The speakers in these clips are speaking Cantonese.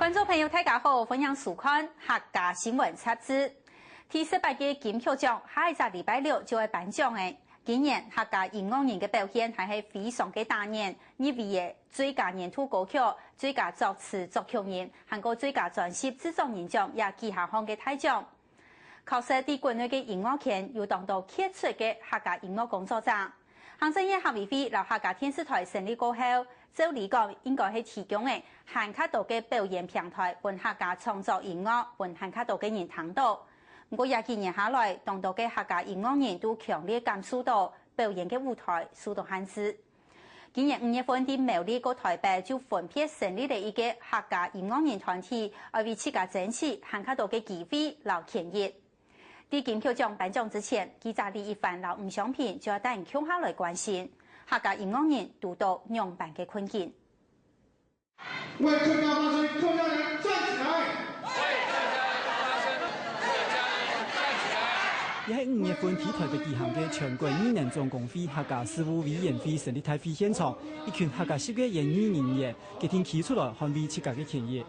观众朋友，大家好，欢迎收看客家新闻杂志。第18届金曲奖下一个礼拜六就会颁奖的。今年客家音乐人的表现还是非常的大热，入围的最佳年度歌曲、最佳作词作曲人，还有最佳专辑制作人奖，也旗下项的大奖。考试伫国内的音乐圈有当到傑出的客家音樂工作者。行政院客委會由客家電視台成立過後，照理講應該係提供嘅更加多嘅表演平台，俾客家創作音樂，俾更加多嘅人聽到。不過廿幾年下來，當到嘅客家音樂人都強烈感受到表演嘅舞台受到限制。今年5月份喺苗栗個台北就分別成立了一個客家音樂人團體，為自家爭取更加多嘅機會和權益。喺金曲獎頒獎之前，記者李一凡和吳湘平就要帶人向下來關心客家音樂人遇到兩辦嘅困境。為客家發聲，客家人站起來！為客家人發聲，客家人站起來！也係5月份喺台北舉行嘅全國語言總工會客家事務委員會成立大會現場，一群客家識嘅言語人員決定提出來捍衛自家嘅權益。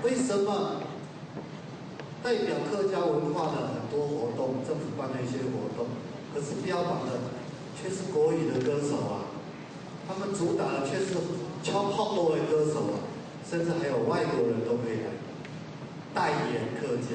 為什麼？代表客家文化的很多活動，政府辦的一些活動，可是標榜的卻是國語的歌手啊，他們主打的卻是超多的歌手啊，甚至還有外國人都可以來代言客家。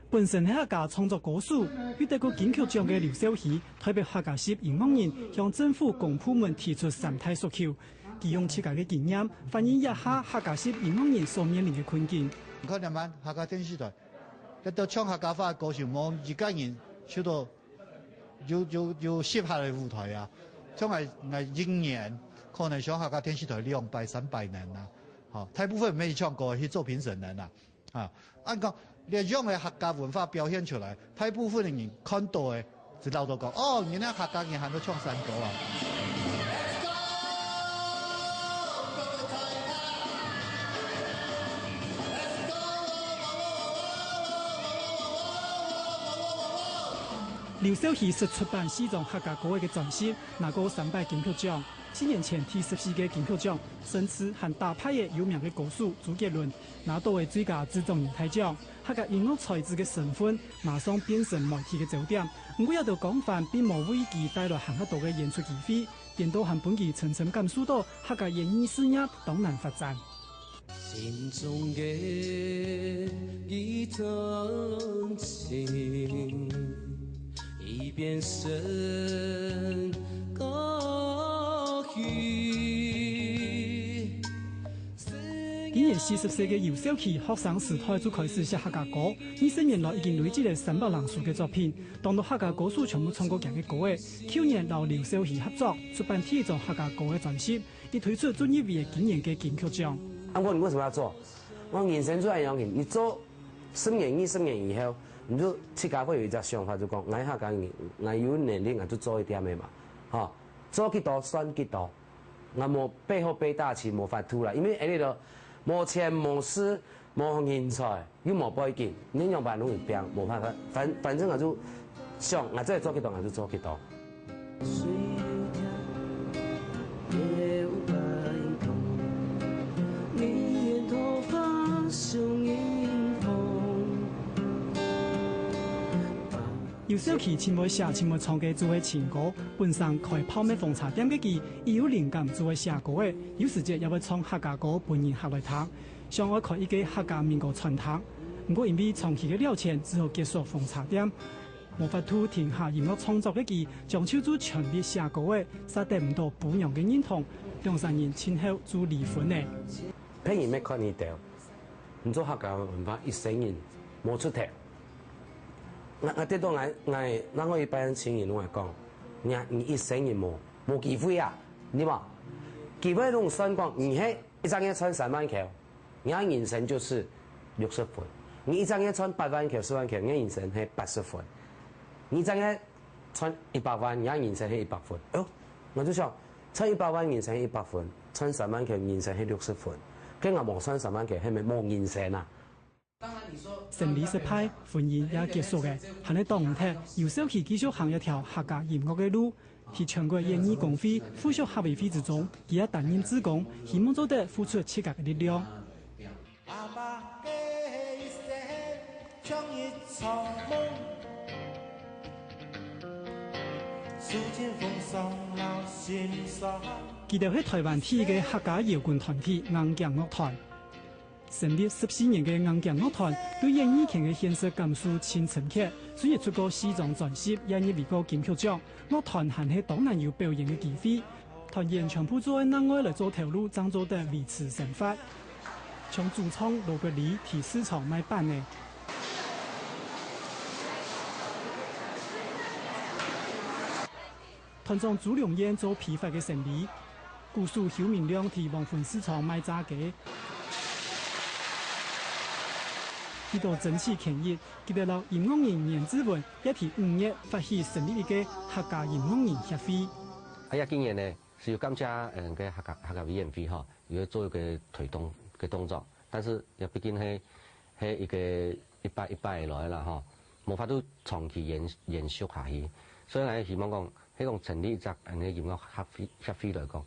本身係客家創作歌手，與得過金曲獎嘅劉少熙，代表客家系音樂人向政府公部門提出3大訴求，佢用自家嘅經驗反映一下客家系音樂人所面臨嘅困境。可能晚客家電視台，一到唱客家話歌時，冇而家人出到要接下嚟舞台啊，將係應年可能上客家電視台200、300人啊，嚇，大部分未唱過去做評審人啊，按講你將嘅客家文化表現出嚟，大部分嘅人看到嘅就鬧到講，哦，原來客家人喺度唱山歌啊。劉少熙是出版4張客家歌嘅專輯，拿過300金曲獎。4年前第14屆金曲獎，甚至和大派嘅有名嘅歌手周杰倫拿到嘅最佳制作人大獎。客家音樂才子嘅身份馬上變成媒體嘅焦點。不過有道廣泛並冇為其帶來更加多嘅演出機會，變到和本期層層感受到客家演藝事業當難發展。心中嘅一段情。一變身高語。今年40歲嘅劉少熙學生時代就開始寫客家歌，20年來已經累積了300人數嘅作品。當到客家歌手全部唱過佢嘅歌嘅，去年同劉少熙合作出版第一張客家歌嘅專輯，亦推出專業嘅今年嘅金曲獎。我問你為什麼要做？我人生最係樣嘢，你做10年、20年以後。你就自家會有一個想法，就講我客家人，我有能力我就做一點嘅嘛，嚇，做幾多算幾多，我冇背後背大錢冇法度啦，因為喺呢度冇錢冇勢冇人才又冇背景，你樣辦攏會變冇辦法，反正我就想我再做幾多我就做幾多。劉少熙前會寫前會唱嘅就係情歌，本身開泡沫紅茶店嘅佢，亦有靈感就會寫歌嘅，有時節也會唱客家歌本人客來聽，想愛開一個客家民歌傳堂。不過因為長期嘅了錢之後結束紅茶店，無法度停下音樂創作嘅佢，將手做全力寫歌嘅，實得唔到本人嘅認同，2、3年前後就離婚嘅。譬如咩看你掉，唔做客家文化一生人冇出頭。我得到我一般情人攏會講，你一生人冇機會啊，你話機會攏算講，你係一張嘢穿3萬塊，你人生就是60分；你一張嘢穿8萬塊、10萬塊，你人生係80分；你一張嘢穿100萬，你人生係100分。哦，我就想穿100萬人生係100分，穿3萬塊人生係60分，跟我冇穿3萬塊係咪冇人生啊？成立失敗，婚姻也結束嘅，係喺當唔踢，劉少熙繼續行一條客家音樂嘅路。在全国演艺工会附属合委会之中，佢也担任志工，希望做得付出七家嘅力量。佢哋係台灣第一個客家搖滾團體硬頸樂團。成立14年嘅硬頸樂團，對演藝圈嘅現實感受深深刻。雖然出過4張專輯，也入圍過金曲獎，樂團還係當然有表演嘅機會。團員全部做喺南外嚟做頭路，爭做得維持生活。從主唱羅國禮提市場買辦嘅。團長朱良燕做批發嘅生意，鼓手邱明亮提黃昏市場賣炸雞。佢到爭取權益，佢哋落音樂人顏志文一提5月發起成立一個客家音樂人協會。今年呢是要感謝個客家委員會哈，要做一個推動嘅動作，但是也畢竟係一個一百來啦哈，無法度長期延續下去，所以我希望講喺講成立一個音樂協會來講，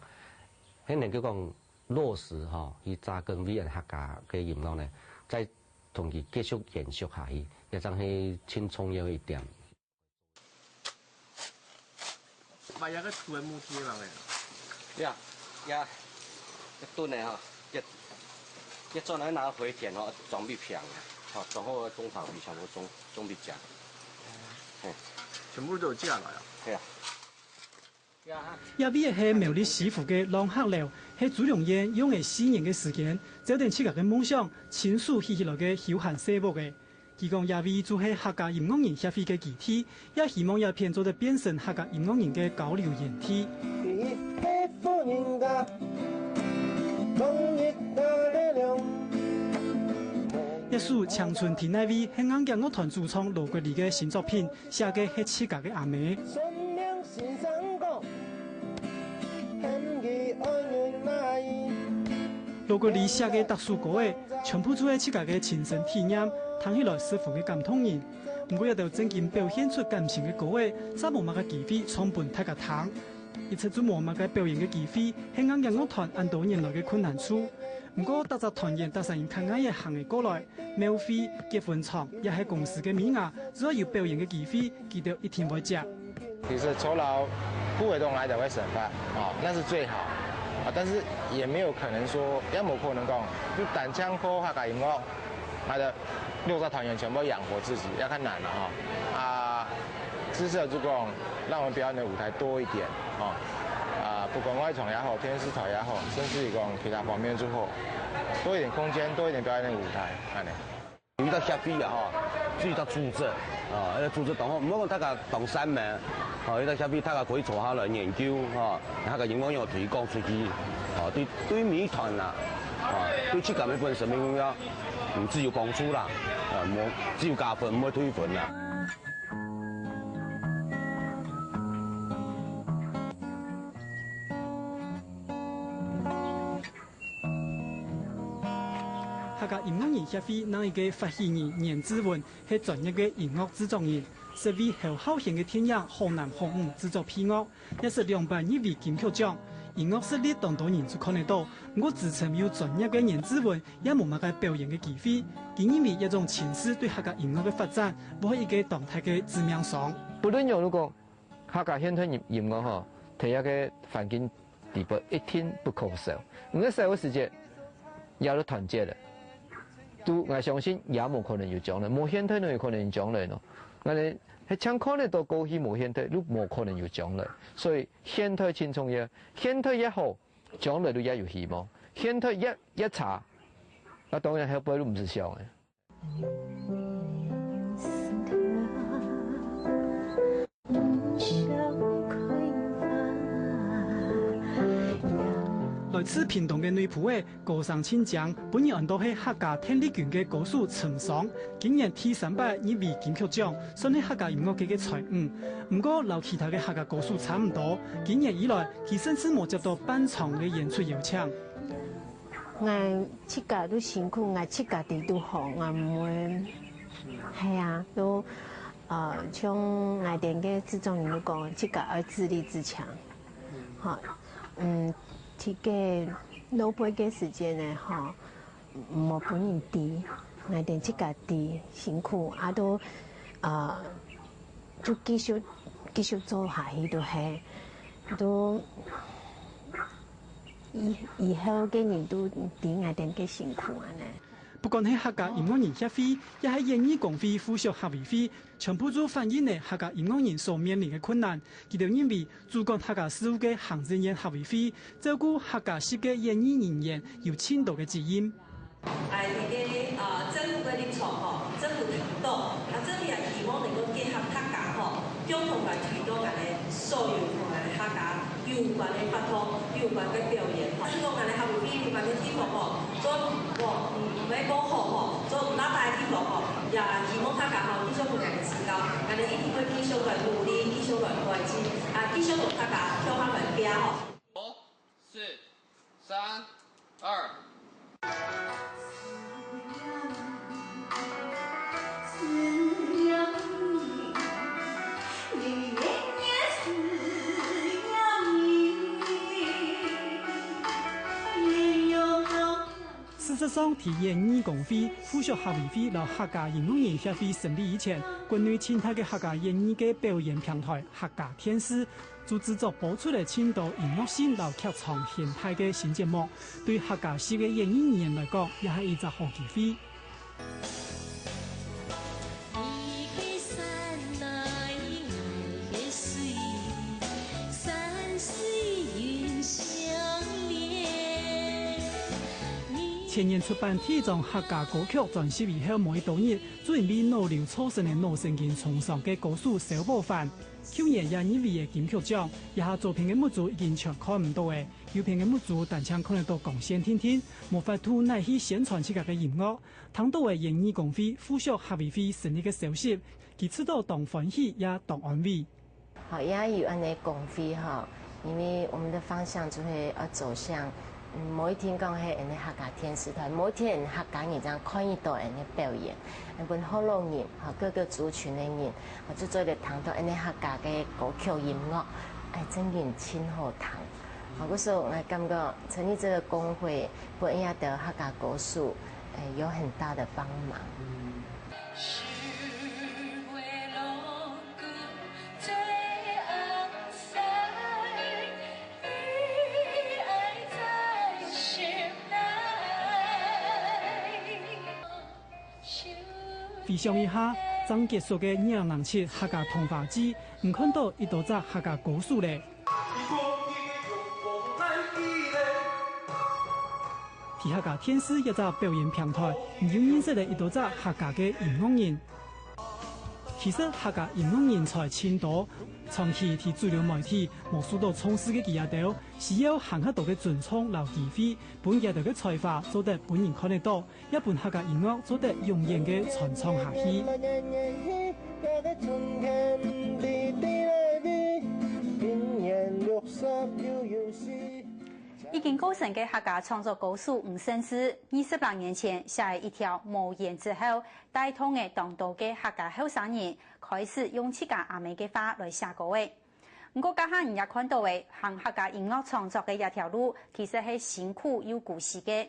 喺能夠講落實哈，去扎根委員客家嘅音樂呢，在同佢繼續延續下去，也真係挺重要一點。買一個土嘅木梯嚟嘅。呀，一噸嘅哈，一裝嚟拿回填哦，裝備平嘅，好，然後中草皮全部裝備架。全部都有架嚟啊？係啊。入邊係苗栗師傅嘅浪客寮，係朱良燕用嘅4年嘅時間，走定自家嘅夢想，親手起來嘅休閒項目嘅。佢講入邊就係客家音樂人協會嘅集體，也希望入片做得變成客家音樂人嘅交流園體。一首《青春天籟》係硬頸樂團主唱羅國禮嘅新作品，寫嘅係自家嘅阿妹。羅國禮寫嘅特殊歌誒，全部都係自家嘅親身體驗，聽起來十分嘅感動人。唔過一道正經表現出感情嘅歌誒，則無乜嘅機會唱伴大家聽，而且就無乜嘅表演嘅機會，係硬頸樂團很多年來嘅困難處。唔過特集團員特成靠硬嘢行嘅過來，廟會、結婚場也係公司嘅名額，只要有表演嘅機會，佢哋一定會接。其實酬勞不會動來就會審辦，那是最好。但是也沒有可能說，也冇可能講，就單槍靠客家音樂，他的6個團員全部養活自己，也很難了哈。至少就講，讓我們表演的舞台多一點，不管外場也好，電視台也好，甚至於講其他方面之後，多一點空間，多一點表演的舞台，遇到協會啊，遇到組織組織同學，唔好講大家當3名，遇到協會大家可以坐下來研究，客家音樂要推廣出去，對每一團啦，對自己嘅本身命要只有幫助啦，只有加分，唔會退分啦。客家音樂人協會那一個發起人顏志文係專業嘅音樂製作人，是為後後現嘅電影《河南紅五》製作配樂，也是2版入圍金曲獎。音樂實力當然人就看得到，我自稱有專業嘅顏志文，也冇乜嘅表演嘅機會。佢認為一種情緒對客家音樂嘅發展，唔係一個動態嘅致命傷。不論有如果客家現代音樂哈，睇一個環境地步一天不可少。我哋社會世界有咗團結了。都我相信也冇可能有將來，冇現代都有可能有將來咯。我哋係唱可能到過去冇現代，都冇可能有將來。所以現代輕重要，現代一好，將來都也有希望。現代一差，那當然後輩都唔是想嘅。來自屏東嘅女僕嘅歌聲清江，本人都係客家聽力群嘅歌手陳爽，今年第3擺入圍金曲獎，算係客家音樂界嘅才女。唔過，留其他嘅客家歌手差唔多，幾年以來，佢甚至冇接到半場嘅演出邀請。我自家都辛苦，我自家地都學，我唔會係啊，都像内地嘅自种人讲，即个要自立自强，这个老辈嘅时间呢，无本人低，内地即个低辛苦，都就继续做下去，都以后嘅人都低内地嘅辛苦安尼。不管係客家音樂人協會，也係演藝工會附屬協會會，全部都反映了客家音樂人所面臨嘅困難。佢哋認為，主管客家事務嘅行政院協會會，照顧客家系嘅演藝人員有深度嘅責任。政府嘅立場政府領導，這裡也希望能夠結合客家共同來推動所有同客家有關嘅活動、有關嘅表演。這個協會會有關嘅地方做每個好做哪大地方也希望客家繼續有人指教，但係一定會繼續來努力，繼續來改進，繼續同客家向下來拼5、4、3、2。事實上，喺演藝工會附屬協會會和客家音樂人協會成立以前，國內清代嘅客家演藝嘅表演平台客家天使，就製作播出嚟青島音樂性和劇場形態嘅新節目，對客家系嘅演藝人來講，也係一個好機會。前年出版第一張客家歌曲專輯以後冇多日，就因為腦瘤造成嘅腦神經創傷嘅歌手小部分，去年也因為嘅金曲獎，以下作品嘅物主已經全看唔到嘅，有片嘅物主但請看得到貢獻聽聽，無法度乃去宣傳自家嘅音樂。聽到嘅演藝工會附屬協會會成立嘅消息，佢知道當歡喜也當安慰。好，也有安尼工會哈，因為我們的方向就會走向。某一天講係人哋客家天使台，某一天人客家人這樣看得到人哋表演，一般好多人，各個族群嘅人，就做嚟聽到人哋客家嘅歌曲音樂，真然真好聽。嗰時候我感覺成立這個工會，對人家的客家歌手，有很大的幫忙。回想一下，剛結束嘅2007客家通話節，唔看到一多隻客家歌手咧。喺客家天使一隻表演平台，唔要認識嘅一多隻客家嘅音樂人。其實客家音樂人才千多，長期喺主流媒體無數到從事嘅技術，需要行客度嘅尊重留機會，本技術嘅才華做得本人看得到，一般客家音樂做得永遠嘅傳唱下去。已經高成嘅客家創作歌手吳勝士，20多年前寫了一條無言之後，帶動嘅當道嘅客家後生人開始用自家阿妹嘅話來寫歌嘅。不過家下人也看到嘅，行客家音樂創作嘅一條路，其實係辛苦有故事嘅。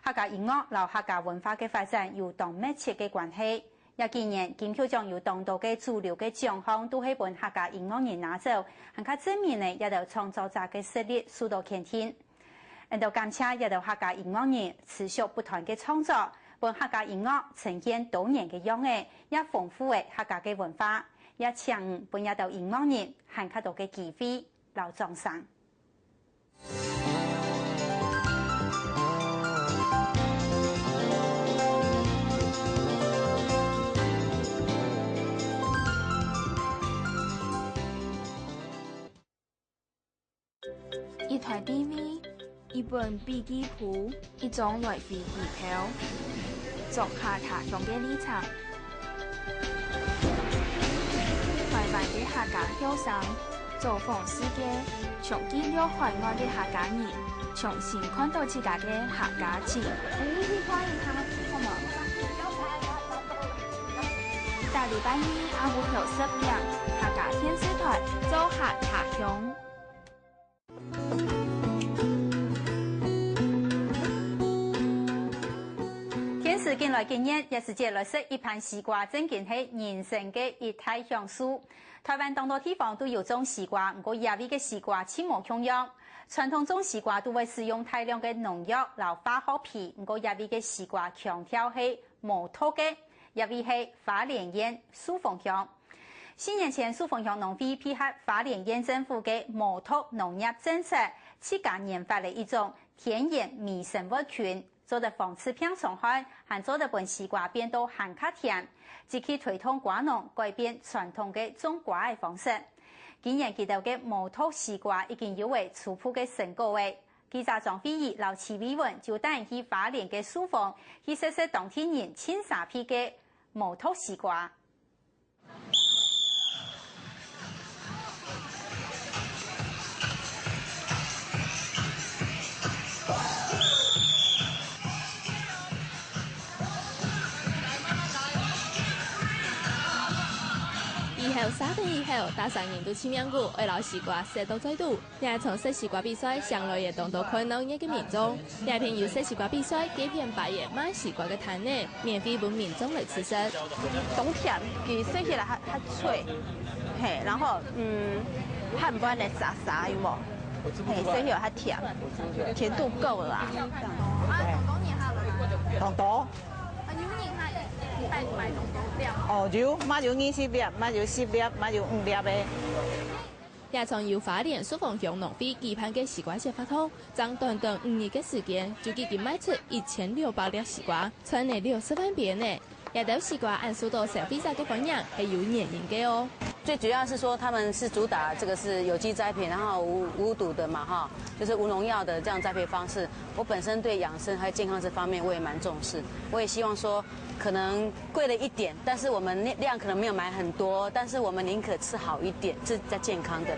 客家音樂和客家文化嘅發展有當密切嘅關係。今年金曲獎有當道嘅主流嘅獎項都係本客家音樂人拿走，更加證明呢一道創作者嘅實力受到肯定。人都感謝一道客家音樂人持續不斷嘅創作，本客家音樂呈現多年嘅樣嘅，也豐富嘅客家嘅文化，也請本一道音樂人行較多嘅機會留掌聲。一台 DV， 一本筆記簿，一種來回機票，作下他鄉嘅立場。台灣嘅客家後生走訪世界，從記錄海外嘅客家人，重新看到自家嘅客家情。帶在礼拜二下午6点，客家电视台做客茶乡。天时近来今日也是接来食一盘西瓜，正经系人生嘅一大享受。台湾当多地方都有种西瓜，不过野味嘅西瓜切无同样。传统种西瓜都会使用大量嘅农药、老化学皮，不过野味嘅西瓜强调系无毒嘅，野味系花莲县树凤乡。4年前，树凤乡农会配合花莲县政府嘅无毒农业政策，自家研发了一种天然微生物群，做得防治病虫害，还做得本西瓜变到含较甜，即去推动瓜农改变传统嘅种瓜嘅方式。今年见到嘅无毒西瓜已经有为初步嘅成果诶。记者张飞仪、老齐伟文就带去花莲嘅树凤，去试试当天人青沙批嘅无毒西瓜。以後3天以後，大3年都簽名股，為老西瓜食到最多。也從食西瓜比賽上來也當到看鬧熱嘅民眾。也片有食西瓜比賽，幾片白葉賣西瓜嘅攤呢，免費俾民眾嚟吃食。冬甜，佢食起來較脆，嘿，然後漢不安尼沙沙有冇？嘿，食起來較甜，甜度夠啦。當多。哦，有買就20粒，買就10粒，買就5粒嘅。也從由花蓮樹鳳鄉農會舉辦嘅西瓜節發通，將短短5日嘅時間，就已經賣出1600粒西瓜，賺了60萬元呢。也對西瓜按速度消費者嘅歡迎係有原因嘅哦。最主要是說他們是主打這個是有機栽培，然後無毒的嘛哈，就是無農藥的這樣栽培方式。我本身對養生還有健康這方面我也蠻重視，我也希望說可能貴了一點，但是我們量可能沒有買很多，但是我們寧可吃好一點，是在健康的。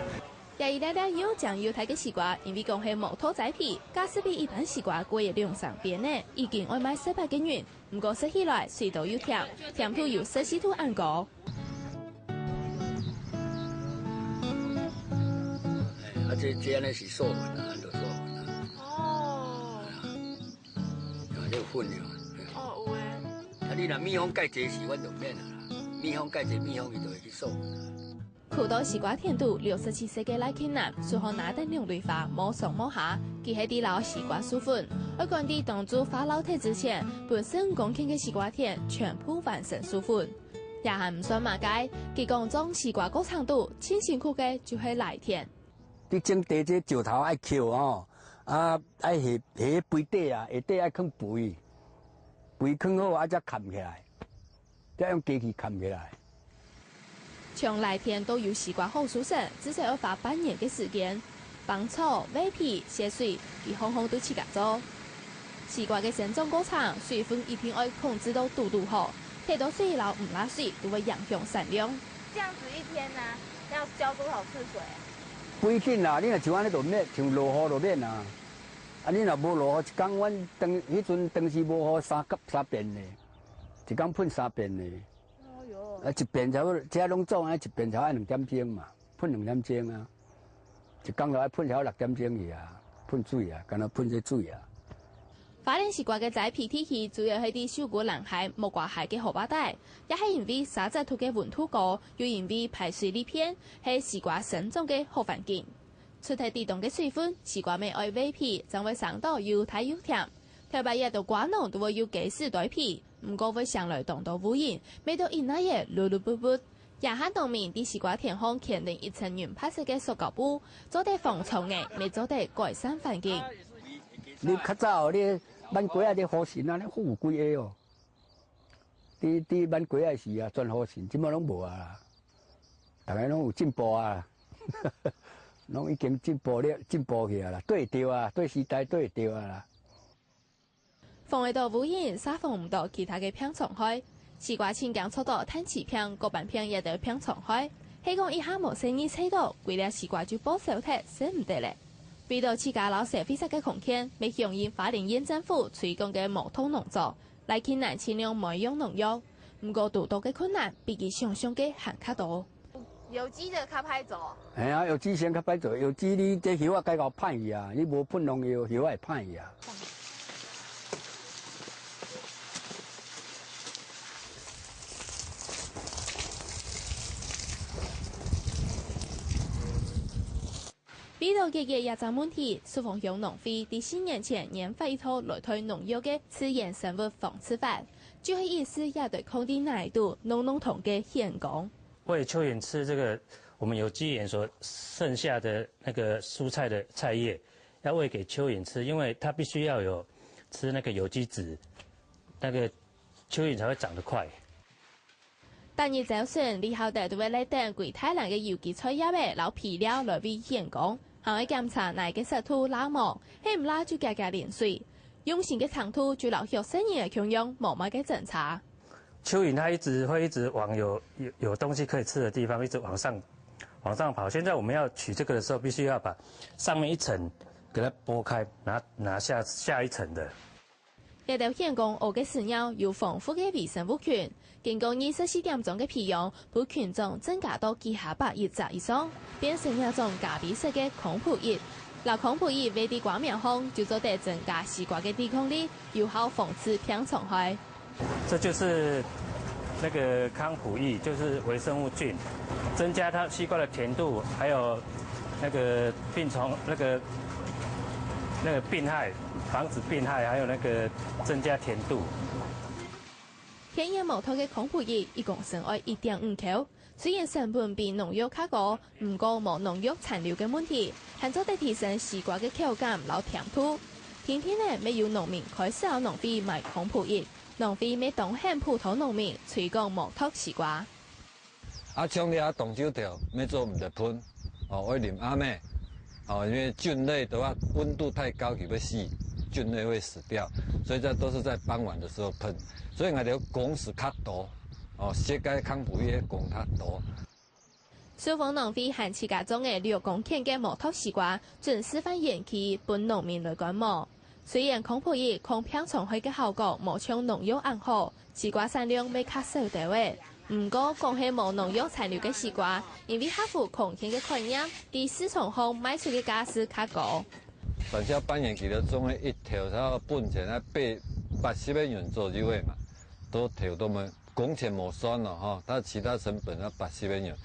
也一粒粒有醬油睇嘅西瓜，因為講係無土栽培，價是比一般西瓜貴2-3倍呢，已經愛賣700幾元。不過食起來水都有甜，甜度有攝氏度按高。这安尼是授粉啊，按照授粉啊。哦。啊，这有粉了。哦，有诶。啊，你若蜜蜂介济时，阮就免啦。蜜蜂介济，蜜蜂伊就会去授粉。苦豆西瓜甜度67歲嘅賴慶南，屬好拿得兩類花，冇上冇下，佢係啲老西瓜薯粉。而講啲當做發老體之前，本身5公斤嘅西瓜田全部完成薯粉。也係唔算馬街，佢講種西瓜高長度，最辛苦嘅就係來田。你種地這石頭愛撿哦，啊愛下肥底啊，下底愛囥肥，肥囥好啊才冚起來，再用機器冚起來。從來田都有西瓜好熟成，至少要花半年嘅時間，幫草、挖皮、卸水，佢行行都自家做。西瓜嘅生長過長，水分一定要控制到度好，太多水流唔拉水，都會影響產量。這樣子一天呢，要澆多少次水？不一定啦，你若像安尼就免，像落雨就免啦。啊，你若無落雨，一工阮迄陣當時無雨3遍呢，一工噴3遍呢。哦喲。啊，一遍差不多，這攏總啊，一遍才愛2點鐘嘛，噴2點鐘啊。一工就愛噴超6點鐘去啊，噴水啊，干那噴這水啊。花蓮西瓜嘅栽培體系主要係啲小果南海、木瓜海嘅荷包帶，也係因為沙質土嘅溫度高，又因為排水利偏，係西瓜生長嘅好環境。出體地凍嘅水分，西瓜未愛挖皮，就會生到又大又甜。台北一到瓜農都會要幾時堆皮，唔過會上來凍到污染，味道因那嘢嚕嚕卜卜。也係農民啲西瓜田空建定一層軟拍式嘅塑膠布，做得防蟲嘅，未做得改善環境。你較早你挽果仔啲好神啊，你好有幾個哦。啲挽果仔時啊，轉好神，即擺攏無啊。大家攏有進步啊，攏已經進步去啊啦，對調啊，對時代對調啊啦。防衛到污染，殺防唔到其他嘅病蟲害。西瓜青薑速度攤起片，各半片也得病蟲害。希講一下無生意採到，為了西瓜就保守睇，捨唔得咧。為到自家老社會實嘅空間，未響應花蓮縣政府推廣嘅無毒農作，來傾難盡量冇用農藥。不过遇到嘅困难比佢想象嘅还较多。有机的较歹做。哎呀，有机先较歹做，有机你这叶啊该搞歹去啊，你无喷农药，叶会歹去啊。比到嘅也有问题，苏凤乡农会在4年前研发一套来推农药嘅自然生物防治法，就是意思也对抗低难度农同嘅现讲。喂蚯蚓吃这个我们有机盐所剩下的那个蔬菜的菜叶，要喂给蚯蚓吃，因为它必须要有吃那个有机质，那个蚯蚓才会长得快。第二早上，李校弟就会来等柜台人嘅有机菜叶嘅老皮料来为现讲，还会检查哪个石土拉毛，系唔拉就加连水。用心嘅长土就老学生人嘅强用，冇乜嘅侦查。蚯蚓它会一直往有东西可以吃的地方一直往上跑。现在我们要取这个的时候，必须要把上面一层给它剥开，拿下一层的。一条现讲学嘅饲鸟有丰富嘅微生物群，经过24点钟嘅培养，把群种增加到几下100只以上，变成一种咖啡色嘅孔普叶。老孔普叶为地瓜苗红，就做得增加西瓜嘅抵抗力，有效防止병虫害。这就是那个康普益，就是微生物菌，增加它西瓜的甜度，还有那个病虫那个病害，防止病害，还有那个增加甜度。天然无头嘅孔普益一共剩爱1.5克，虽然成本比农药较高，唔过无农药残留嘅问题，还做得提升西瓜嘅口感老甜度。天天呢，没有农民开始有农会卖孔普益。农会要当向普通农民推广无头西瓜。像你动手条，要做唔得喷，会淋阿妹，因为菌类的话，温度太高就会死，菌类会死掉，所以这都是在傍晚的时候喷。所以我哋讲是较多，世界康普益讲较多。苏凤农会限市价中嘅6公顷嘅无头西瓜，准示范延期本农民来观摩。虽然孔普益抗병虫害嘅效果冇像农药咁好，西瓜产量未较少地位。唔过讲起冇农药残留嘅西瓜，因为克服空气嘅困难，喺市场上卖出嘅价是较高。传销半年期的种嘅一条差本钱啊80万元左右嘅嘛，都条都冇工钱冇算咯吼，但其他成本啊80万元，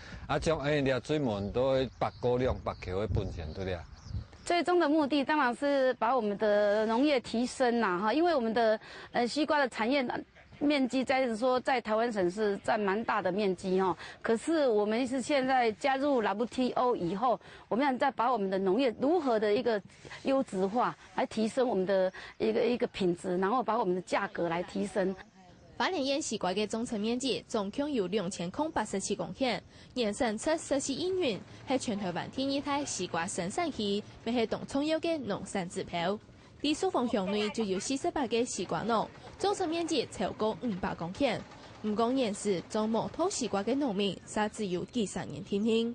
像掠水门都8个量8克嘅本钱对了。最终的目的当然是把我们的农业提升啦，哈，因为我们的西瓜的产业面积在台湾省是占蛮大的面积哈。可是我们是现在加入 WTO 以后，我们要再把我们的农业如何的一个优质化，来提升我们的一个品质，然后把我们的价格来提升。花莲县西瓜嘅总层面积总共有2087公顷，年产出14亿元，係全台灣第2大西瓜生產區，並係當重要嘅農產指標。喺蘇鳳鄉內就有48個西瓜農，總層面積超過500公頃。唔講現時種無頭西瓜嘅農民，才只有幾10年天天。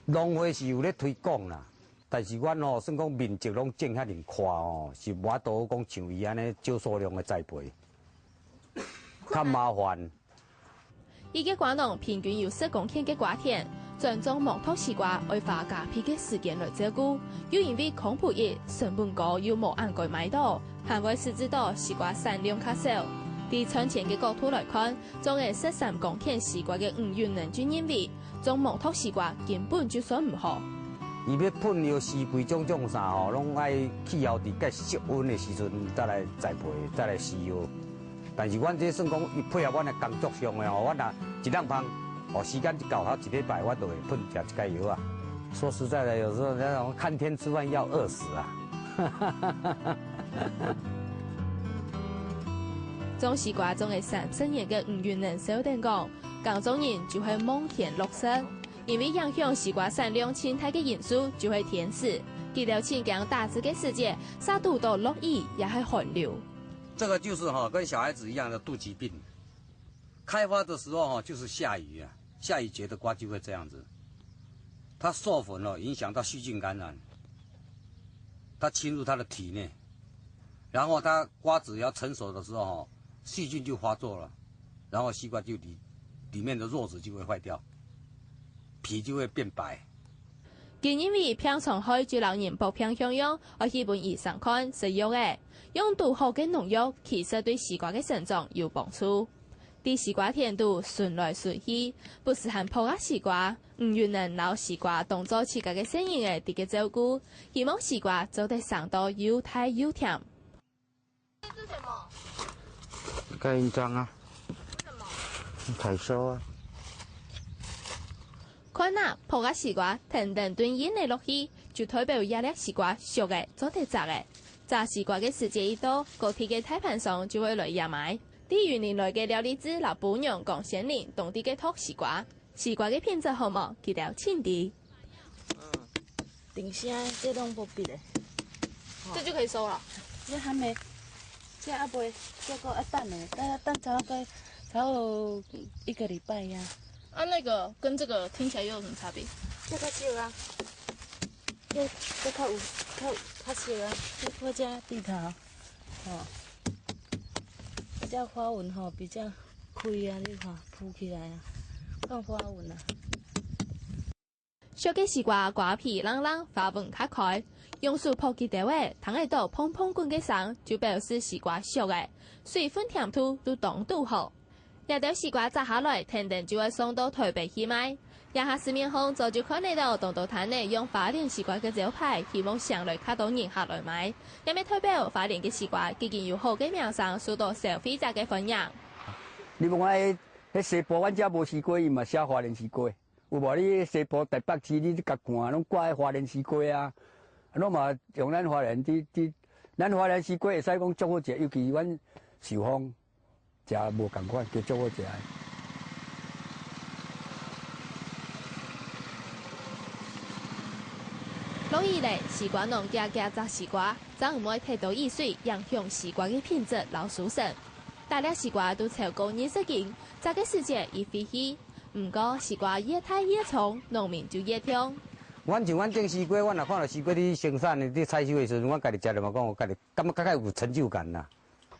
農會是有咧推廣啦，但是阮算講面積攏種遐爾寬是無法度講像伊安尼少數量嘅栽培。較麻煩。依個瓜農平均有10公頃嘅瓜田，專種無頭西瓜愛花加皮嘅時間來照顧，又因為孔普益成本高又無按價買到，還會使至到西瓜產量較少。從產前嘅角度來看，種嘅13公頃西瓜嘅吳元能就認為，種無頭西瓜根本就算唔好。伊要噴藥施肥種啥攏愛氣候佇較適溫的時陣再來栽培，再來施藥。但是阮這算講，伊配合阮的工作上的阮若一兩芳，時間一到，他1禮拜我就會噴一隻藥啊。說實在的，有時候那種看天吃飯要餓死啊。種西瓜種嘅30年嘅吳元能小弟講，耕種人就係夢田綠色，因為影響西瓜產量生態嘅因素就係天時。佢條前江大致嘅時節，沙度到落雨也係寒流。這個就是跟小孩子一樣的肚臍病。開花的時候就是下雨啊，下雨節的瓜就會這樣子。它授粉影響到細菌感染，它侵入它的體內，然後它瓜子要成熟的時候細菌就發作了，然后西瓜就里面的肉质就会坏掉，皮就会变白。正因为平常開就讓人不偏向用，我基本以上看是用嘅，用度好嘅農藥其實對西瓜嘅成長有幫助。啲西瓜甜度順來順去，不是很破嘅西瓜，又能讓西瓜當作自家嘅生命嘅啲嘅照顧，希望西瓜做得上到又甜又甜。這是什麼？蓋印章啊。什麼？採收啊。看啊，破嘅西瓜停定斷煙嚟落去，就代表一粒西瓜熟嘅做得炸嘅。炸西瓜嘅時間一到，個鐵嘅胎盤上就會來壓埋。啲原年來嘅料理子，老本用講鮮靈，當地嘅托西瓜，西瓜嘅品質好冇，記得清啲。等下這攏不必的，這就可以收了。這還沒，這還未，這個要等呢，等差不多1個禮拜呀。啊，那個跟這個聽起來又有什麼差別？這個少啊，這較有較少啊，這個加地頭，比較花紋吼，比較開啊，你看鋪起來啊，看花紋啊。小嘅西瓜瓜皮冷冷，花紋較開，用手破幾條嘅，躺喺度碰碰滾嘅上，就表示西瓜熟嘅，水分甜度都當度好。一條西瓜摘下來，停定就會送到台北去賣。一下市面上早就看得到東道攤呢用花蓮西瓜嘅招牌，希望上來較多人客來買。因為代表花蓮嘅西瓜已經有好嘅名聲，受到消費者嘅歡迎。你無講迄西部，阮遮無西瓜，伊嘛寫花蓮西瓜。有無你西部台北市，你甲看攏掛花蓮西瓜啊？攏嘛用咱花蓮咱花蓮西瓜會使講足好食，尤其阮壽豐食無共款，叫足好食。老以嚟，西瓜農家摘西瓜，真唔會太多雨水，影響西瓜嘅品質老舒適。大粒西瓜都超過20斤，摘嘅時節易飛起。唔過西瓜越大越重，農民就越痛。阮像阮種西瓜，阮若看到西瓜你生產的、你採收的時陣，阮家己食了嘛，講我家己感覺較有成就感啦。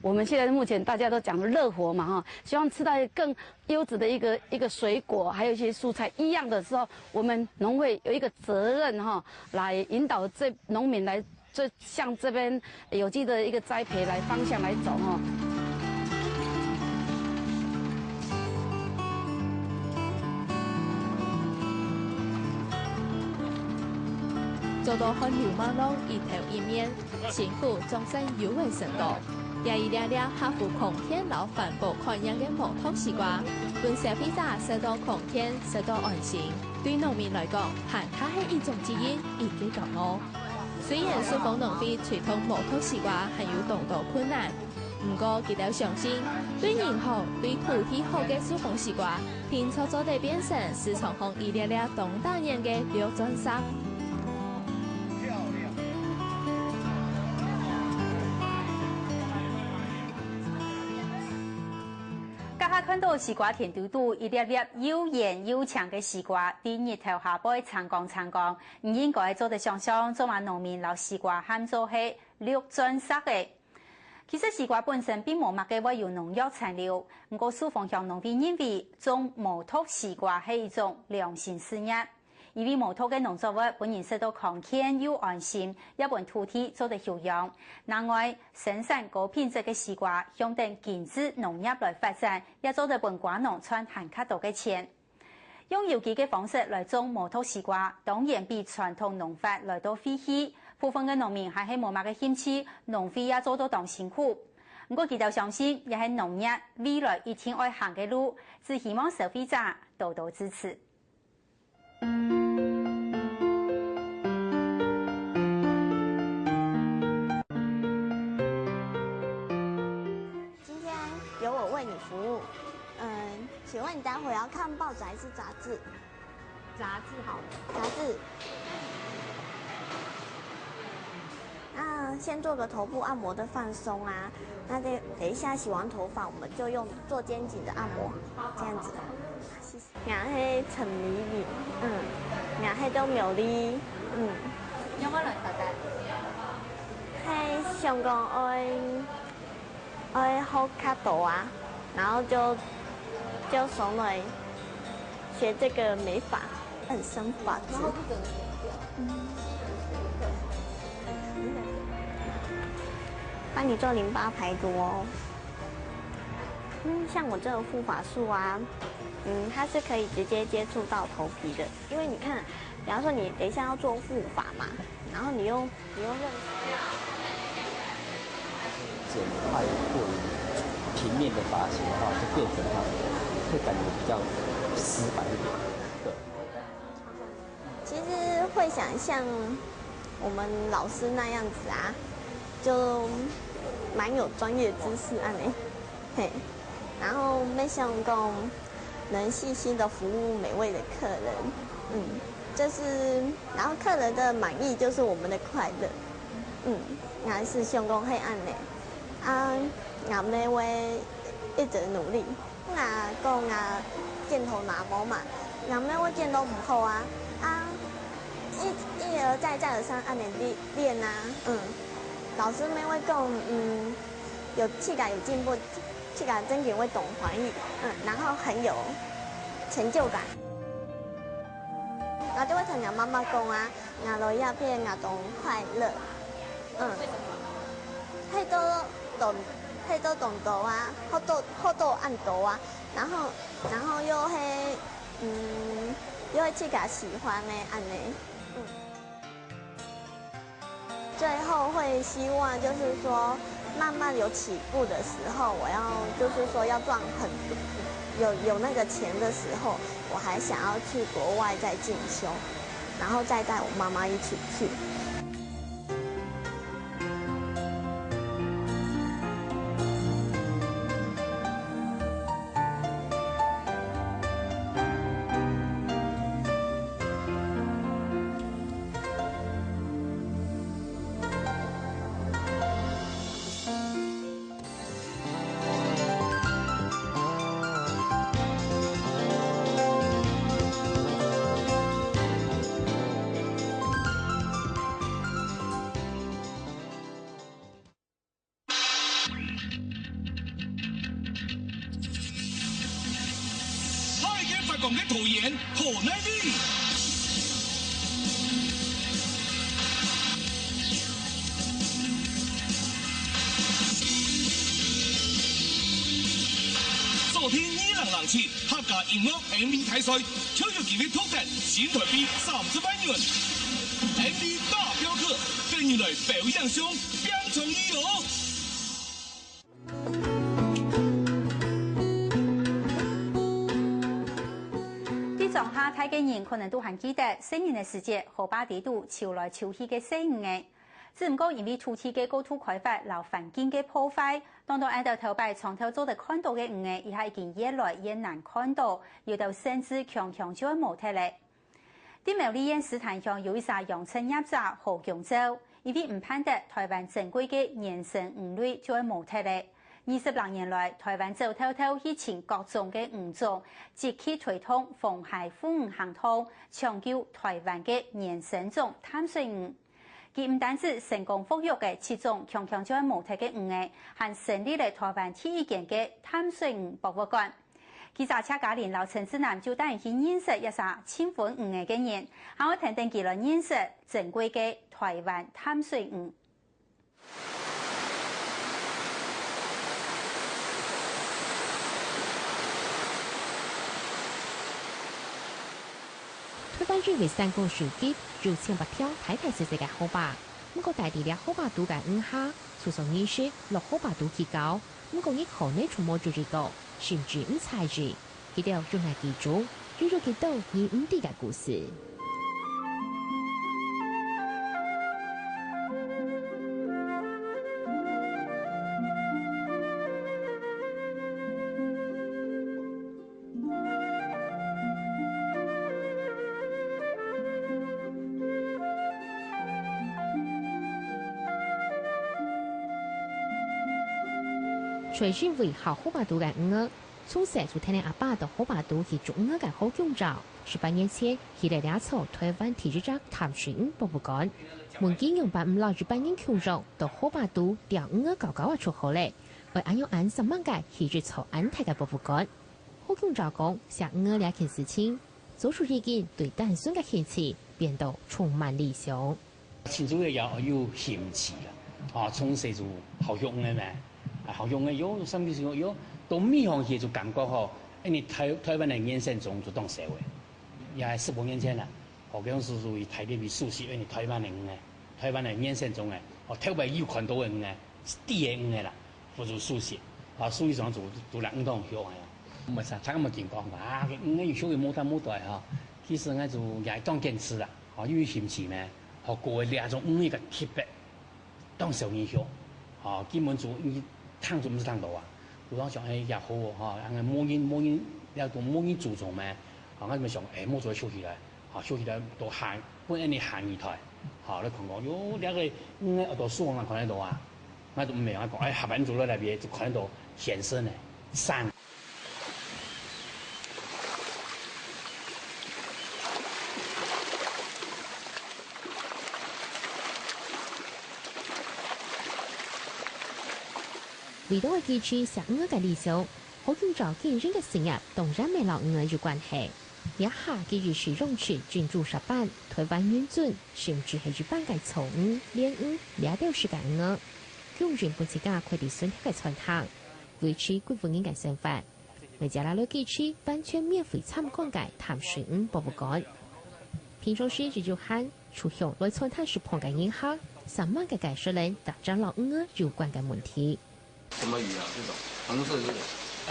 我们现在目前大家都讲乐活嘛哈，希望吃到更优质的一个水果，还有一些蔬菜一样的时候，我们农会有一个责任哈，来引导这农民来向这边有机的一个栽培来方向来走哈。做到汗流滿路，一頭一面，辛苦終身有為成果。也一粒粒合乎空天老環保環境嘅無毒西瓜，讓消費者食到空天，食到安心。對農民來講，限價係一種基因，一舉講我。雖然數豐農會傳統無毒西瓜還有眾多困難，不過佢哋相信，對人好、對土地好嘅數豐西瓜，天初早地變成市場上一粒粒當大人嘅標準色。看到西瓜甜嘟嘟，一粒粒又圓又長嘅西瓜，啲日頭下杯長光，唔應該做得想象，做埋農民撈西瓜喊做係綠鑽色嘅。其實西瓜本身並冇乜嘅會有農藥殘留，不過數豐鄉農會認為種無毒西瓜係一種良心事業，因為無毒嘅農作物本人受到康健又安心，一本土地做得休養。另外，生產高品質嘅西瓜，向等經濟農業來發展，也做得本瓜農賺很較多嘅錢。用有機嘅方式來種無毒西瓜，當然比傳統農法來到費氣。部分嘅農民還係冇乜嘅興趣，農會也做到當辛苦。不過，佢哋相信，也係農業未來一定會行嘅路，只希望消費者多多支持。服務，请问你待会要看报纸还是杂志？杂志好了，杂志。那先做个头部按摩的放松啊。那等一下洗完头发，我们就用做肩颈的按摩，这样子。谢谢。然后陈米米，然后都苗栗，有冇兩頭仔？係上講愛好卡度啊。然後就就送来学这个美发，很生发质。帮你做淋巴排毒哦。像我这个护发素啊，它是可以直接接触到头皮的，因为你看，比方说你等一下要做护发嘛，然后你用剪太过于平面的发型的话，就变成它会感觉比较死板一点。对。其实会想像我们老师那样子啊，就蛮有专业知识啊呢，嘿。然后没想过能细心的服务每位的客人，就是然后客人的满意就是我们的快乐，还是想讲黑暗呢，我们会一直努力，讲镜头拿毛嘛，我们会镜头唔好啊，一而再再而三按点练啊，老师们会讲，有气感有进步。气感真点会懂华语，然后很有成就感。我就会同妈妈讲啊，我落叶片我懂快乐，太多懂得啊，好多按度啊，然后又会去给喜欢的按呢，最后会希望就是说。慢慢有起步的时候，我要就是说要赚很多，有那个钱的时候，我还想要去国外再进修，然后再带我妈妈一起去。講嘅圖演何乃利，昨天2007客家音樂 MV 大賽，超有機會奪得新台幣30萬元。MV 大鏢客跟你來表演上變創意哦。下睇嘅人可能都還記得新年嘅時節，河壩地度潮來潮去嘅細雨嘅，只唔過因為土地嘅高度開發、留環境嘅破壞，當到按到頭擺床頭做得看到嘅雨嘅，而家已經越來越難看到，有到甚至強就會冇睇咧。啲苗栗縣史壇鄉有一隻陽春葉仔好強洲，因為唔盼得台灣珍貴嘅原生魚類就會冇睇咧。20多年來，台灣走透透去尋各種嘅魚種，積極推動防海富魚行動，搶救台灣嘅原生種淡水魚。佢唔單止成功復育嘅7種強就係無體嘅魚嘅，還成立了台灣第一間嘅淡水魚博物館。佢揸車家連老陳志南就帶人去認識一下親吻魚嘅人，還會聽聽佢來認識珍貴嘅台灣淡水魚。台灣認為3公選舉就千百條太細細嘅河壩，不過大地了河壩度嘅魚蝦，出上意識落河壩度去搞，不過亦可能觸摸住這個，甚至唔猜住，佢哋用嚟記住，記住佢到而唔啲嘅故事。隨身為好河壩度嘅魚，從小就睇你阿爸到河壩度去捉魚嘅好強照。18年前，佢哋倆從台灣提出咗淡水魚博物館，門經用8老200人強照到河壩度釣魚搞搞出好咧，為安用安10萬個去住草安泰嘅博物館。好強照講，下午兩件事情，做出已經對單身嘅興趣變到充滿理想。慶祝嘅要有興趣啦，從細就好用嘅咩，好用嘅有甚至係有到咩行業就感覺嗬，因為台灣嘅眼神中就當社會，也係10多年前啦，我嗰陣時屬於台裡邊熟悉，因為台灣嘅眼神中嘅，台灣有看到嘅嘅，啲嘅啦，我就熟悉，所以上就兩種學嘅。唔係啥，差咁健康啊！我有小嘅冇大嚇，其實我就也當堅持啦，有興趣咩？學過嘅兩種嘅特別當小英雄，基本就聽就唔是聽到啊！我當想也好喎，人冇人要到冇人注重咩？我咪想冇做休息來，休息來到行本嚟行二台，你看講有兩個到書我看得到啊，我就唔明我講下班做咗那邊就看得到顯身嘅山。為到嘅記住上午嘅理想，好強調見人嘅成日同人民老有關係。一下嘅如是用處專注實辦，台灣遠準，甚至係日本嘅草午、蓮午、兩條時間午，強人本自家佢哋身體嘅傳統，維持官方嘅生活。每家拉到記住完全免費參觀嘅淡水午博物館。平常時就要喊出向來傳統時旁嘅影客，3萬嘅解說人答咗老午有關嘅問題。什麼魚啊？這種紅色的，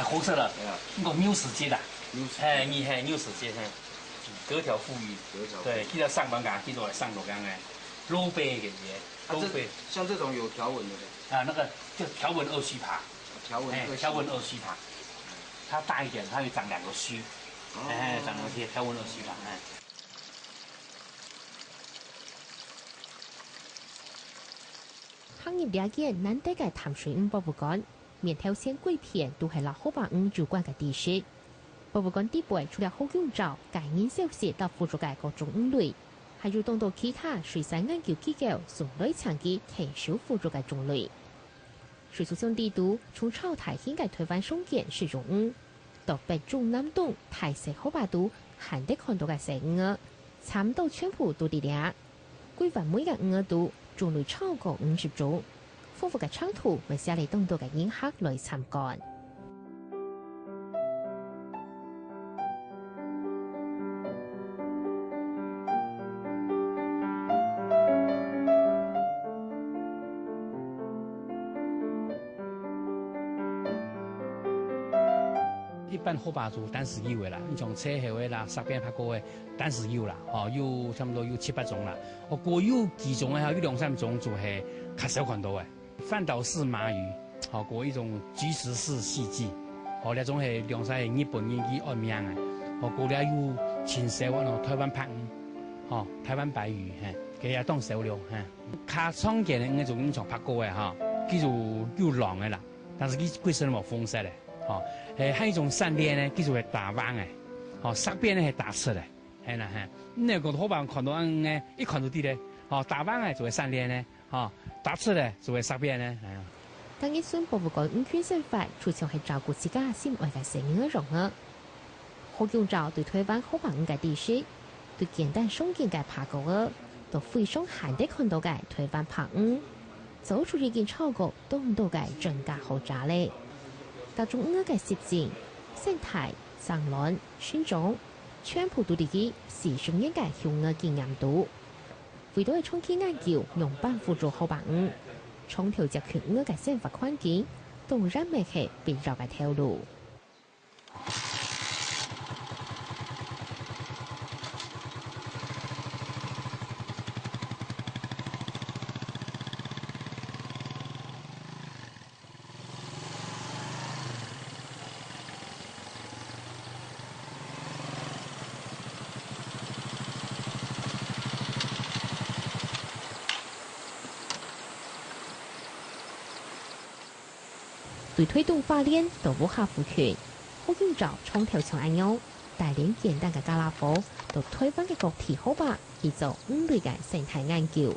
紅色的，那個繆斯節的，繆斯節，格條富裕，對，記得上班㗎，記住上到咁嘅，老白嘅嘢，老白。像這種有條紋的，那個就條紋2須爬，條紋2須爬，它大一點，它會長2個須，長2些條紋2須爬，行業了解難得嘅淡水午博物館，面頭線鬼片都係攞好把午有關嘅知識。博物館底部除了好強照、介面小説到輔助嘅各種午類，還有當到其他水產研究機構送來長期提升輔助嘅種類。水族箱地圖從超大型嘅台灣松建使用午，到北中南東大石好把度閒得看到嘅石午，差唔多全部都啲倆。規範每個午度種類超過50種，豐富嘅長途為寫嚟當到嘅影客來參觀。一般好把做單時有嘅啦，你像車後嘅啦、沙邊拍過嘅單時有啦，有差唔多有7、8種啦。過有幾種嘅，有2、3種就係較少看到嘅。飯島式馬魚，過一種菊石式細鯽，那種係2、3日本人嘅愛名嘅。過了有青色台灣白午，台灣白魚，佢也當少了。較常見嘅嗰種像拍過嘅叫做有狼嘅啦，但是佢本身冇風色嘅。還有一種散邊呢，叫做係大灣嘅，側邊呢係大色嘅，係啦係。那個好把看到呢，一看到啲咧，大灣嘅就係散邊呢，大色咧就係側邊呢，係啊。當一孫博物館午圈生活，主要係照顧自家心愛嘅生活融合。好強調對台灣好把午嘅知識，對簡單鬆健嘅拍過嘅，都非常罕得看到嘅台灣拍午，走出已經超過東道嘅增加好炸咧。各種午嘅習性、生態、產卵、生長，全部都係時尚應該向午經驗度。為咗長期研究，用辦輔助好把午，創調節全午嘅生活環境，當然未係必要嘅條路。對推動發展到無下賦權，好強調創調像安樣，帶領簡單嘅加拉貨到台灣嘅各地好把去做午類嘅生態研究。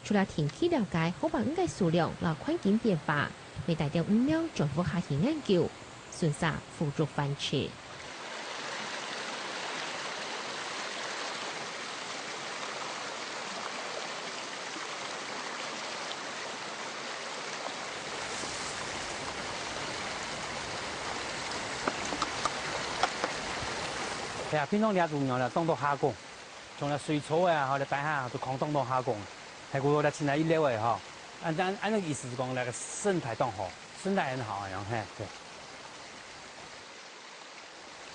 除了定期了解好把午嘅數量和環境變化，未帶到5秒就無下去研究，順勢輔助繁殖。係啊，平常掠住羊啦，當到下工，從嚟水草啊，或者大下就狂當到下工，係嗰個現在一溜嘅哈，按那個意思是講那個生態當好，生態很好樣嘿，對。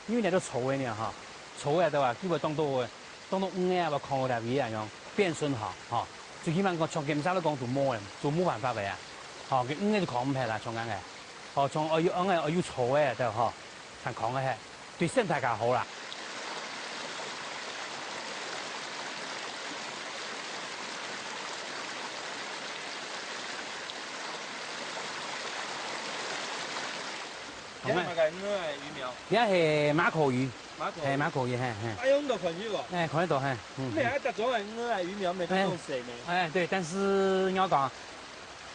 因為你都草嘅呢哈，草嘅對吧？基本當到烏嘅或狂嚟嘅樣變順好哈，最起碼個從檢查都講做冇辦法嘅啊，哦，佢烏嘅就狂唔係啦，從緊嘅，哦，從我要草嘅對哈，才狂嘅係對生態較好啦。而家咪係魚苗，而家係馬殼魚，係馬殼魚，係。哎呦，都看住喎。哎，看得到，係。你還得種係魚苗，沒得種蛇呢。哎，對，但是你要講，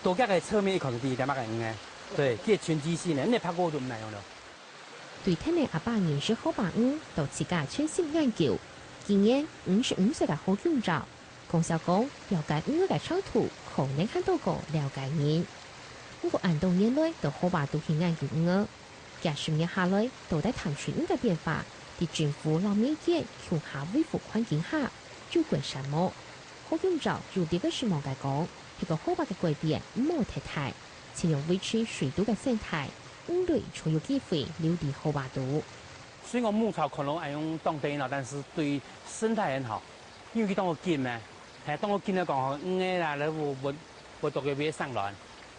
多加個側面一看就第一點馬個魚，對，佢全機性嘅，你拍過就唔難用了。對聽嘅阿爸認識好把魚，到自家全心研究，今年55歲嘅好用照，講笑講了解魚嘅長途，可能看到個了解人。不過按到年內到好把都去研究魚。廿10年下來，到底探尋魚嘅變化，啲政府攞媒介向下恢復環境下，就關什麼？好用照就別個是望嘅講，呢個好把嘅改變冇太大，只用維持水稻嘅生態，魚類才有機會留啲好把度。雖然牧草可能係用當地啦，但是對生態很好，因為佢當個見咩，係當個見嚟講，魚啦，你會讀嘅俾上來。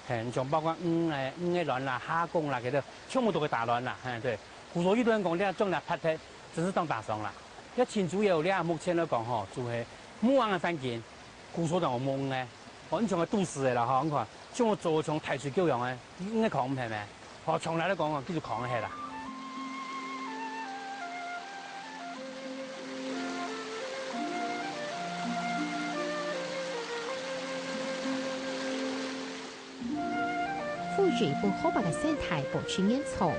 係，像包括魚嘅卵啦、蝦公啦，佢都全部都會打卵啦。對，古所以都人講，呢種嚟拍睇，真是當大上啦。一前主要呢，目前嚟講嗬，就係冇啱嘅環境，古所就我冇嘅，我呢種係都市嘅啦，嗬，咁講，將我做從提水教養嘅，應該講唔係咩？我從來都講叫做講嘅係啦。富裕本好把嘅生態保持延長，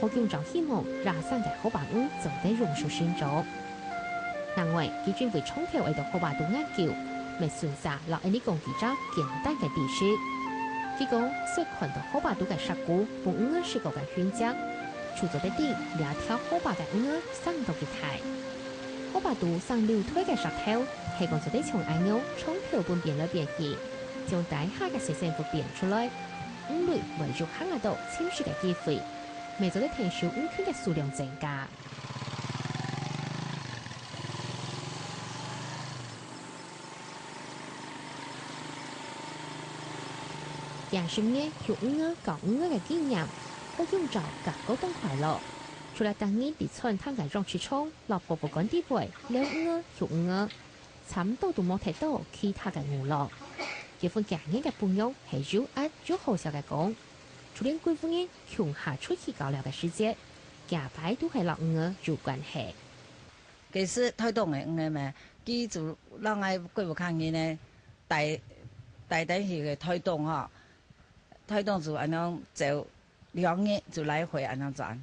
好用照希望讓生嘅好把魚做得容受生長。另外，佢準備重頭為到好把度研究，咪選擇落喺呢個比較簡單嘅地區。佢講，所看到好把度嘅石鼓，本魚是個嘅選擇，除咗得啲兩條好把嘅魚生到嘅台。好把度上流推嘅石頭，係講就得從眼肉重頭半變來變去，將底下嘅細生物變出來。魚類為咗喺嗰度遷徙嘅機會，未做得聽少魚群嘅數量增加。20年學魚講魚嘅經驗，好用照夾溝通快樂。除了當年啲村攤嘅裝置廠落步步趕啲位撩魚學魚，差唔多都冇睇到其他嘅娛樂。結婚夾硬嘅伴侶係要壓要好笑嘅講，除了貴婦人窮下出去搞料嘅時節，夾排都係落魚有關係。其實推動嘅魚咩，佢就讓我貴婦抗議呢，帶等去嘅推動嗬，推動就咁樣就2年就來回咁樣轉，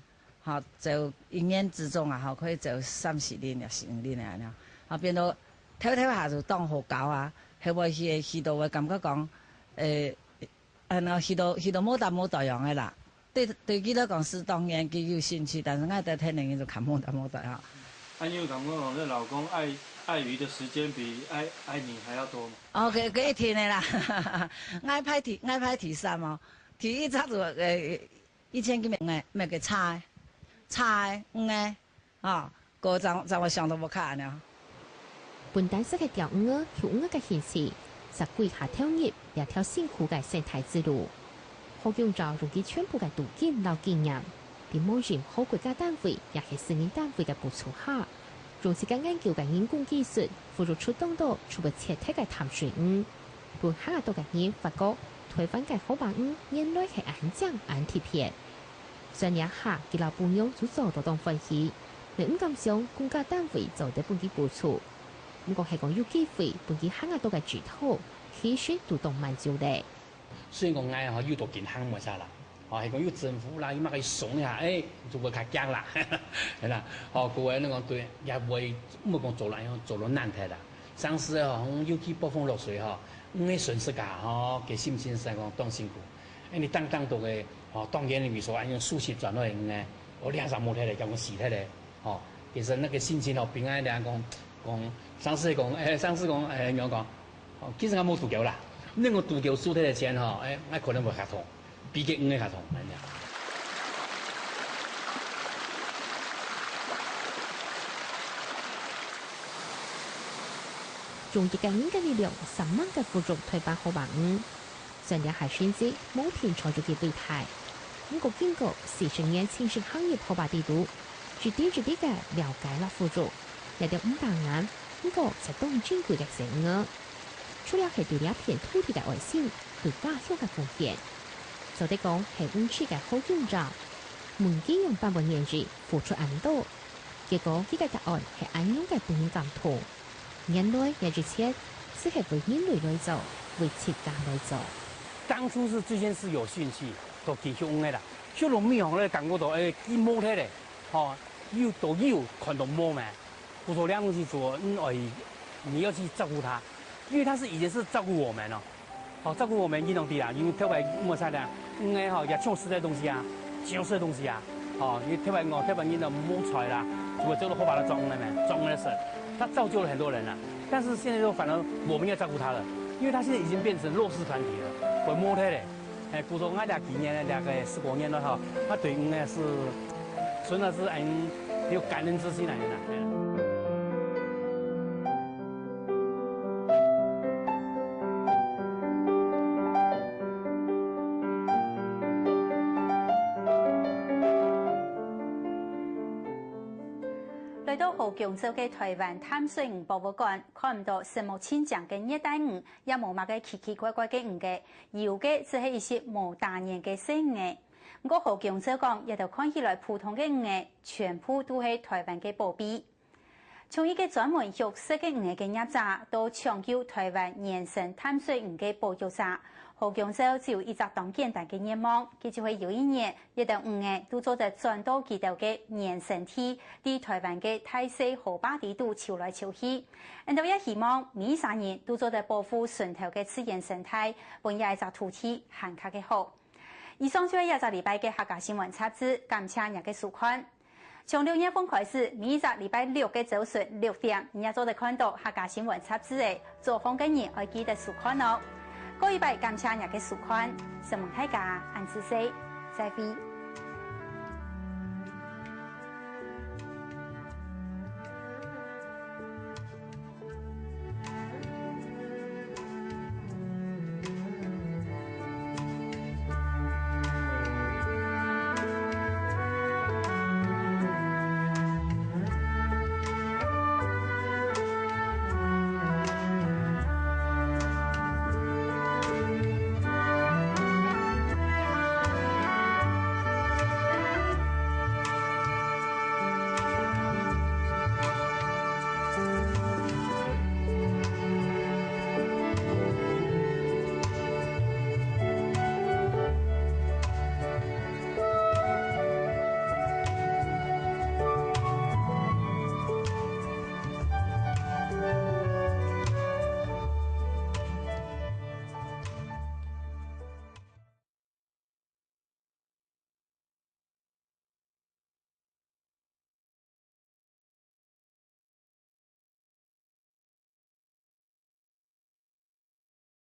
嚇就1年之中啊，可以就3-4年啊，4年啊咁樣，啊變到跳下就當好搞啊。係話去到嘅感覺講，去到冇大樣嘅啦。對佢嚟講是當然佢有興趣，但是我哋睇人就看冇大啊。按你感覺講，你老公愛魚的時間比愛你還要多嗎？哦，佢一天嘅啦，愛拍提3哦，提一差就1000幾咩嘅菜嘅，啊，個就我想到冇卡呢。本單式嘅釣魚、學魚嘅形式，實歸下跳入一條辛苦嘅生態之路。好用照用佢全部嘅途徑撈經驗，並冇任何國家單位也係私人單位嘅補助下，用自家研究嘅人工技術，輔助出動到初步徹底嘅淡水魚。本下到嘅人發覺，台灣嘅好把魚原來係安正安貼片。上年下佢老伴友就做到當分析，你唔敢想公家單位做得本啲補助。不過係講有機會，本地行下到嘅指頭，其實都當滿足的。雖然講嗌嗬，要到健康冇晒啦，係講要政府啦，要乜佢慫一下，就會較驚啦，係啦，各位你講對，也會冇講做啦，做到難睇啦。上次尤其暴風落水你損失㗎，佢心先生講當辛苦，你當到嘅當然你比如說按用數學轉落嚟我2-3冇睇嚟，叫我死睇嚟，其实那个心情哦，平安俩讲上次讲娘讲，其实我冇渡桥啦，那个渡桥输脱的钱吼，我可能会合同，比佢个合同，安尼。用1个人嘅力量，3萬嘅輔助推翻好白五，上了係選擇冇天採咗嘅備胎。不過經過40年青食行業好白地圖，逐啲嘅了解啦輔助，有到500萬，不過就當珍貴嘅成額。除了係對呢一片土地嘅愛心，對家鄉嘅貢獻，就得講係5區嘅好用者，滿幾用8年日付出很多，結果呢個答案係安用嘅本感圖。人類也之前是係為人類來做，為自家來做。當初是之前是有興趣，都繼續用嘅啦。小農米行咧感覺到一摸起嚟，都有看到摸嘛。我說兩東西做，你要去照顧它，因為它是以前是照顧我們照顧我們運動地啦，因為特別摸晒啦，也搶食的東西啊，搶食的東西啊，你特別運動摸菜啦，如果做了後把它裝了沒，裝了食。他造就了很多人了，但是现在就反而我们要照顾他了，因为他现在已经变成弱势团体了。我摸他嘞，古说俺俩几年了，2个10多年了哈，他对我们是，真的是有感恩之心来的。來到河強州嘅台灣淡水魚博物館，看唔到實木千丈嘅熱帶魚，也冇乜嘅奇奇怪怪嘅魚嘅，有嘅只係一些冇大年嘅細魚。不過河強州講，亦都看起來普通嘅魚，全部都係台灣嘅寶貝。從一個專門育色嘅魚嘅業者，到搶救台灣原生淡水魚嘅保育者。河強州只有一隻當簡單嘅願望，佢就會有一年，一條魚都做得轉到幾條嘅原生體，啲台灣嘅大西河壩地度潮來潮去。然後也希望每3年都做得保護順頭嘅自然生態，本也一隻土地行卡嘅好。以上就係一個禮拜嘅客家新聞雜誌，感謝大家收看。從6月份開始，每一個禮拜6嘅早上6點，你也做得看到客家新聞雜誌嘅做風嘅人，要記得收看哦。各位拜感謝大家收看，新聞大家按時勢，再會。